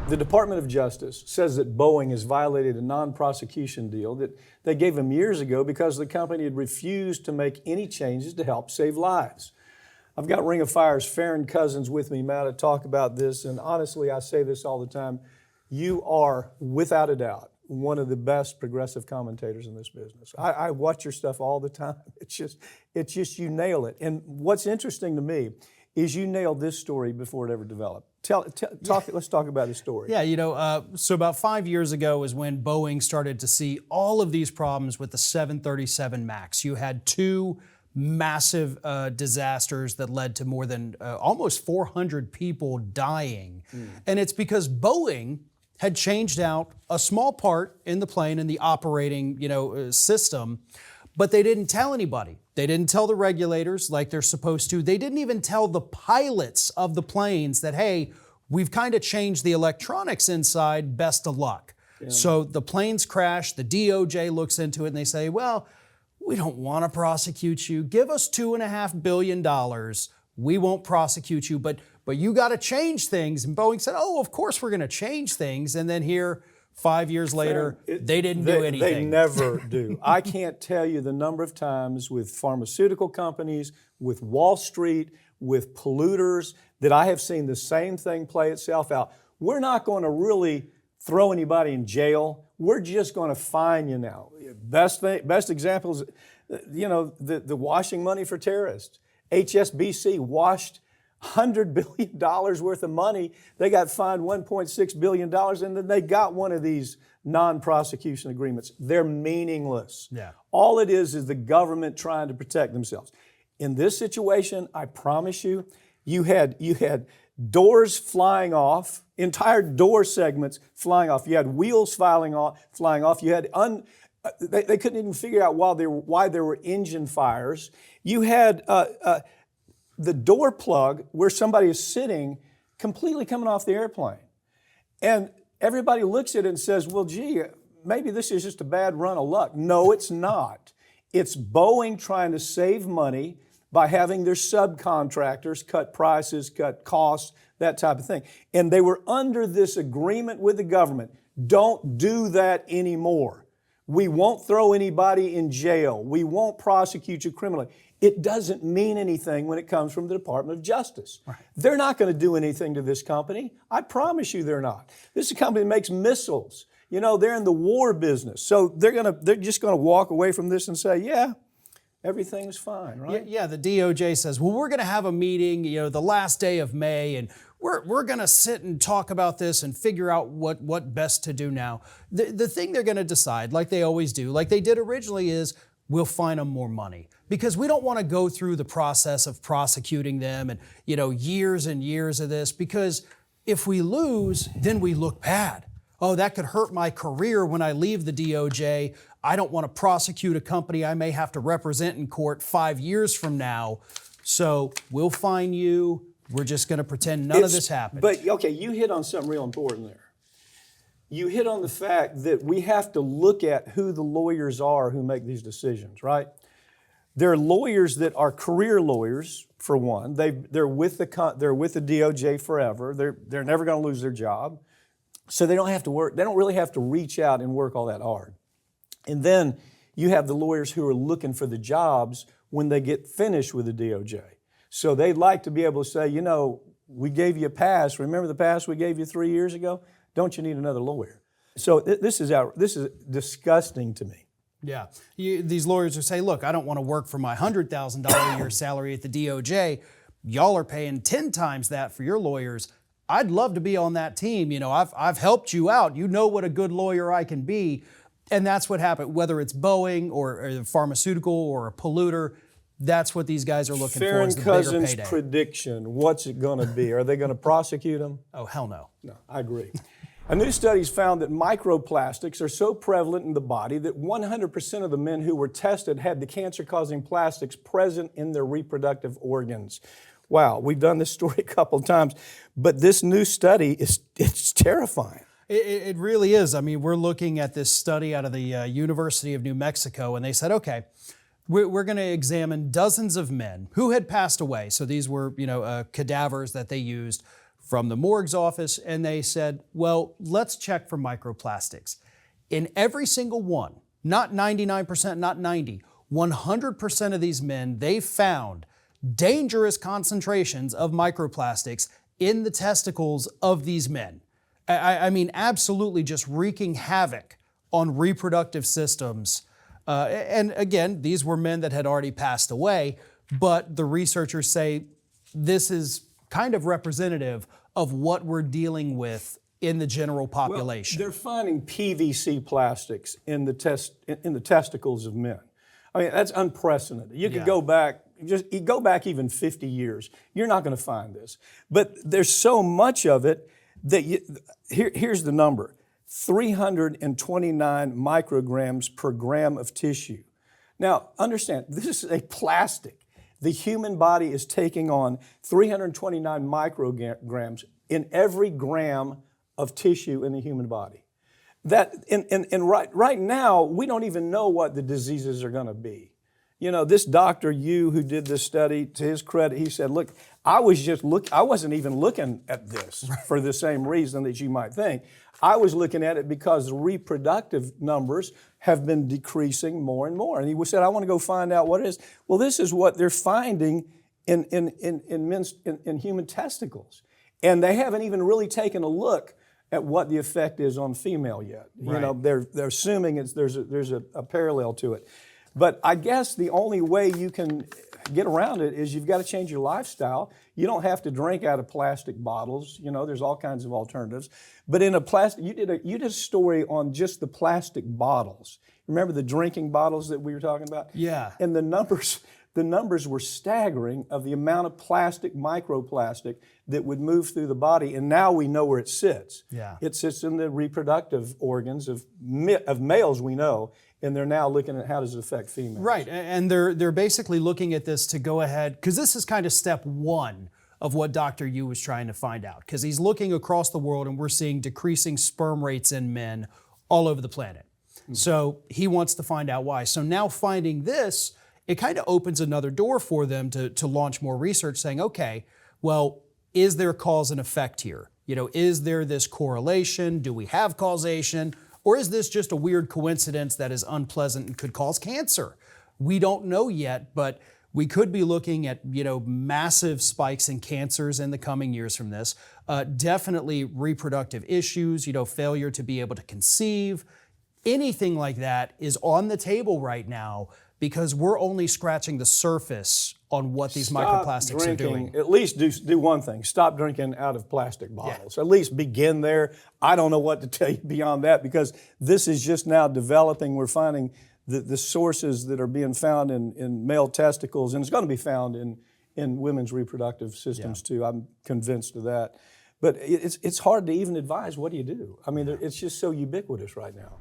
The Department of Justice says that Boeing has violated a non-prosecution deal that they gave them years ago because the company had refused to make any changes to help save lives. I've got Ring of Fire's Farron Cousins with me now to talk about this, and honestly, I say this all the time. You are, without a doubt, one of the best progressive commentators in this business. I watch your stuff all the time. It's just you nail it. And what's interesting to me is you nailed this story before it ever developed. Let's talk about the story. Yeah, so about 5 years ago is when Boeing started to see all of these problems with the 737 MAX. You had two massive disasters that led to more than almost 400 people dying. And it's because Boeing had changed out a small part in the plane in the operating system, but they didn't tell anybody. They didn't tell the regulators like they're supposed to. They didn't even tell the pilots of the planes that, hey, we've kind of changed the electronics inside, best of luck. Yeah. So the planes crash, the DOJ looks into it and they say, well, we don't want to prosecute you. Give us $2.5 billion. We won't prosecute you, but you got to change things. And Boeing said, oh, of course we're going to change things. And then here, 5 years later, they didn't do anything. They never do. I can't tell you the number of times with pharmaceutical companies, with Wall Street, with polluters, that I have seen the same thing play itself out. We're not going to really throw anybody in jail. We're just going to fine you now. Best examples, the washing money for terrorists. HSBC washed $100 billion worth of money. They got fined $1.6 billion, and then they got one of these non-prosecution agreements. They're meaningless. Yeah. All it is the government trying to protect themselves. In this situation, I promise you, you had doors flying off, entire door segments flying off. You had wheels flying off. You had they couldn't even figure out why there were engine fires. You had the door plug where somebody is sitting completely coming off the airplane. And everybody looks at it and says, well, gee, maybe this is just a bad run of luck. No, it's not. It's Boeing trying to save money by having their subcontractors cut prices, cut costs, that type of thing. And they were under this agreement with the government. Don't do that anymore. We won't throw anybody in jail. We won't prosecute you criminally. It doesn't mean anything when it comes from the Department of Justice. Right. They're not going to do anything to this company. I promise you they're not. This is a company that makes missiles. They're in the war business. So they're just going to walk away from this and say, yeah, everything's fine, right? Yeah, the DOJ says, well, we're going to have a meeting, the last day of May, and we're going to sit and talk about this and figure out what best to do now. The thing they're going to decide, like they always do, like they did originally, is we'll fine them more money. Because we don't want to go through the process of prosecuting them and, years and years of this. Because if we lose, then we look bad. Oh, that could hurt my career when I leave the DOJ. I don't want to prosecute a company I may have to represent in court 5 years from now. So we'll fine you. We're just going to pretend none of this happened. But, okay, you hit on something real important there. You hit on the fact that we have to look at who the lawyers are who make these decisions, right? There are lawyers that are career lawyers, for one. They're with the DOJ forever. They're never going to lose their job. So they don't have to work. They don't really have to reach out and work all that hard. And then you have the lawyers who are looking for the jobs when they get finished with the DOJ. So they'd like to be able to say, we gave you a pass. Remember the pass we gave you 3 years ago? Don't you need another lawyer? So this is disgusting to me. Yeah. These lawyers who say, look, I don't want to work for my $100,000 a year salary at the DOJ. Y'all are paying 10 times that for your lawyers. I'd love to be on that team. I've helped you out. You know what a good lawyer I can be. And that's what happened, whether it's Boeing or a pharmaceutical or a polluter. That's what these guys are looking for, is the bigger payday. Farron Cousins' prediction, what's it going to be? Are they going to prosecute them? Oh, hell no. No, I agree. A new study's found that microplastics are so prevalent in the body that 100% of the men who were tested had the cancer-causing plastics present in their reproductive organs. Wow, we've done this story a couple of times, but this new study it's terrifying. It really is. I mean, we're looking at this study out of the University of New Mexico, and they said, okay, we're going to examine dozens of men who had passed away. So these were, cadavers that they used from the morgue's office, and they said, well, let's check for microplastics. In every single one, not 99%, not 90, 100% of these men, they found dangerous concentrations of microplastics in the testicles of these men. I mean, absolutely just wreaking havoc on reproductive systems. And again, these were men that had already passed away, but the researchers say this is kind of representative of what we're dealing with in the general population. Well, they're finding PVC plastics in the testicles of men. I mean, that's unprecedented. You could go back, you go back even 50 years. You're not going to find this. But there's so much of it that here's the number: 329 micrograms per gram of tissue. Now, understand, this is a plastic. The human body is taking on 329 micrograms in every gram of tissue in the human body. That and right now, we don't even know what the diseases are going to be. You know, this Dr. Yu who did this study, to his credit, he said, look, I wasn't even looking at this for the same reason that you might think. I was looking at it because the reproductive numbers have been decreasing more and more. And he said, I want to go find out what it is. Well, this is what they're finding in human testicles. And they haven't even really taken a look at what the effect is on female yet. Right. You know, they're assuming there's a parallel to it. But I guess the only way you can get around it is you've got to change your lifestyle. You don't have to drink out of plastic bottles. You know, there's all kinds of alternatives. But in a plastic, you did a story on just the plastic bottles. Remember the drinking bottles that we were talking about? Yeah. And the numbers were staggering of the amount of plastic, microplastic, that would move through the body. And now we know where it sits. Yeah. It sits in the reproductive organs of males, we know. And they're now looking at how does it affect females. Right, and they're basically looking at this to go ahead, because this is kind of step one of what Dr. Yu was trying to find out, because he's looking across the world and we're seeing decreasing sperm rates in men all over the planet. Mm-hmm. So he wants to find out why. So now finding this, it kind of opens another door for them to launch more research saying, okay, well, is there cause and effect here? You know, is there this correlation? Do we have causation? Or is this just a weird coincidence that is unpleasant and could cause cancer? We don't know yet, but we could be looking at, you know, massive spikes in cancers in the coming years from this. Definitely reproductive issues, you know, failure to be able to conceive. Anything like that is on the table right now because we're only scratching the surface on what these microplastics are doing. At least do one thing. Stop drinking out of plastic bottles. Yeah. At least begin there. I don't know what to tell you beyond that because this is just now developing. We're finding the sources that are being found in male testicles, and it's going to be found in women's reproductive systems too. I'm convinced of that. But it's hard to even advise what do you do. I mean, it's just so ubiquitous right now.